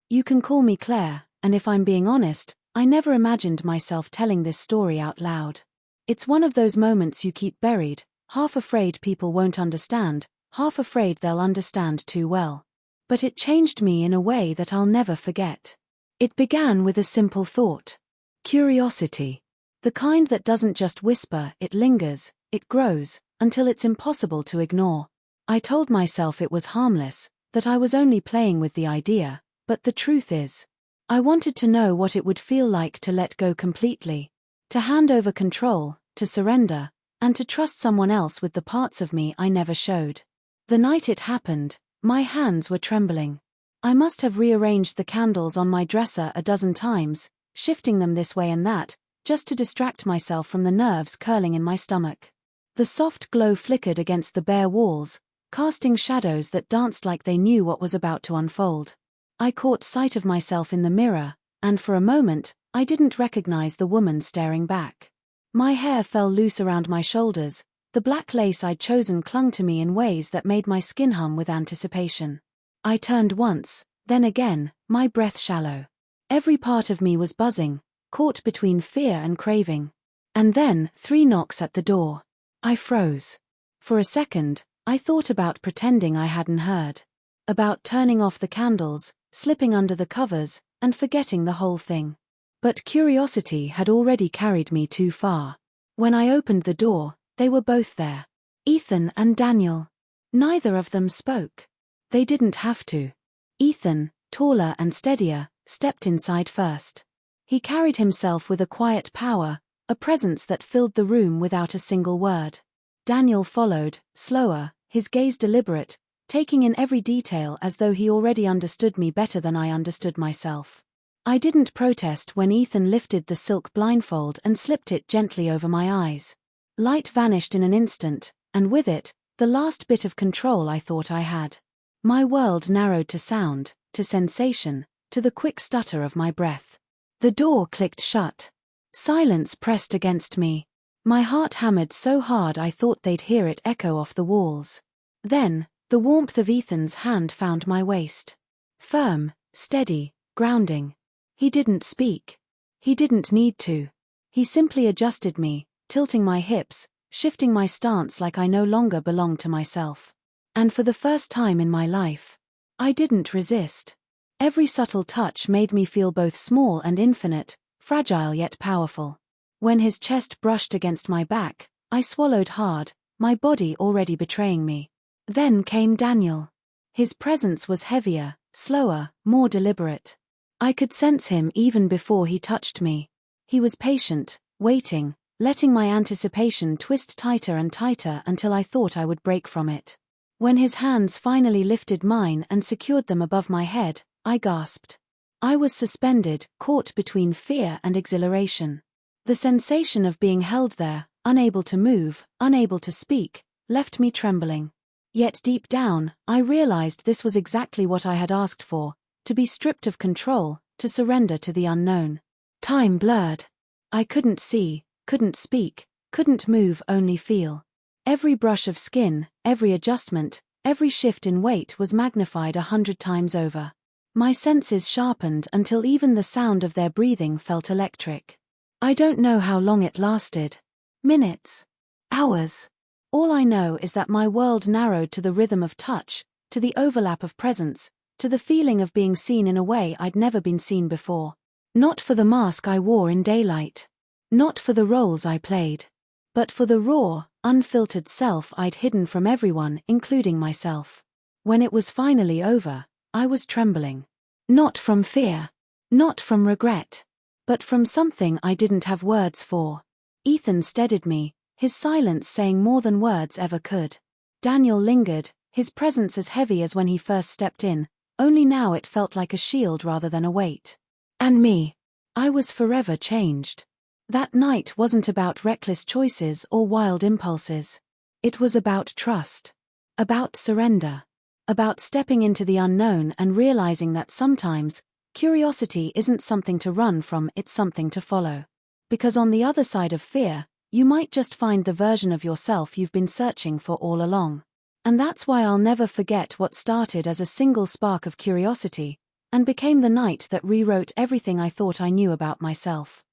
You can call me Claire, and if I'm being honest, I never imagined myself telling this story out loud. It's one of those moments you keep buried, half afraid people won't understand, half afraid they'll understand too well. But it changed me in a way that I'll never forget. It began with a simple thought. Curiosity. The kind that doesn't just whisper, it lingers, it grows, until it's impossible to ignore. I told myself it was harmless, that I was only playing with the idea, but the truth is, I wanted to know what it would feel like to let go completely, to hand over control, to surrender, and to trust someone else with the parts of me I never showed. The night it happened, my hands were trembling. I must have rearranged the candles on my dresser a dozen times, shifting them this way and that, just to distract myself from the nerves curling in my stomach. The soft glow flickered against the bare walls, casting shadows that danced like they knew what was about to unfold. I caught sight of myself in the mirror, and for a moment, I didn't recognize the woman staring back. My hair fell loose around my shoulders, the black lace I'd chosen clung to me in ways that made my skin hum with anticipation. I turned once, then again, my breath shallow. Every part of me was buzzing, caught between fear and craving. And then, 3 knocks at the door. I froze. For a second, I thought about pretending I hadn't heard. About turning off the candles, slipping under the covers, and forgetting the whole thing. But curiosity had already carried me too far. When I opened the door, they were both there. Ethan and Daniel. Neither of them spoke. They didn't have to. Ethan, taller and steadier, stepped inside first. He carried himself with a quiet power, a presence that filled the room without a single word. Daniel followed, slower, his gaze deliberate, taking in every detail as though he already understood me better than I understood myself. I didn't protest when Ethan lifted the silk blindfold and slipped it gently over my eyes. Light vanished in an instant, and with it, the last bit of control I thought I had. My world narrowed to sound, to sensation, to the quick stutter of my breath. The door clicked shut. Silence pressed against me. My heart hammered so hard I thought they'd hear it echo off the walls. Then, the warmth of Ethan's hand found my waist. Firm, steady, grounding. He didn't speak. He didn't need to. He simply adjusted me, tilting my hips, shifting my stance like I no longer belonged to myself. And for the first time in my life, I didn't resist. Every subtle touch made me feel both small and infinite, fragile yet powerful. When his chest brushed against my back, I swallowed hard, my body already betraying me. Then came Daniel. His presence was heavier, slower, more deliberate. I could sense him even before he touched me. He was patient, waiting, letting my anticipation twist tighter and tighter until I thought I would break from it. When his hands finally lifted mine and secured them above my head, I gasped. I was suspended, caught between fear and exhilaration. The sensation of being held there, unable to move, unable to speak, left me trembling. Yet deep down, I realized this was exactly what I had asked for, to be stripped of control, to surrender to the unknown. Time blurred. I couldn't see, couldn't speak, couldn't move, only feel. Every brush of skin, every adjustment, every shift in weight was magnified 100 times over. My senses sharpened until even the sound of their breathing felt electric. I don't know how long it lasted. Minutes. Hours. All I know is that my world narrowed to the rhythm of touch, to the overlap of presence, to the feeling of being seen in a way I'd never been seen before. Not for the mask I wore in daylight. Not for the roles I played. But for the raw, unfiltered self I'd hidden from everyone, including myself. When it was finally over, I was trembling. Not from fear. Not from regret. But from something I didn't have words for. Ethan steadied me, his silence saying more than words ever could. Daniel lingered, his presence as heavy as when he first stepped in, only now it felt like a shield rather than a weight. And me. I was forever changed. That night wasn't about reckless choices or wild impulses. It was about trust. About surrender. About stepping into the unknown and realizing that sometimes, curiosity isn't something to run from, it's something to follow. Because on the other side of fear, you might just find the version of yourself you've been searching for all along. And that's why I'll never forget what started as a single spark of curiosity, and became the night that rewrote everything I thought I knew about myself.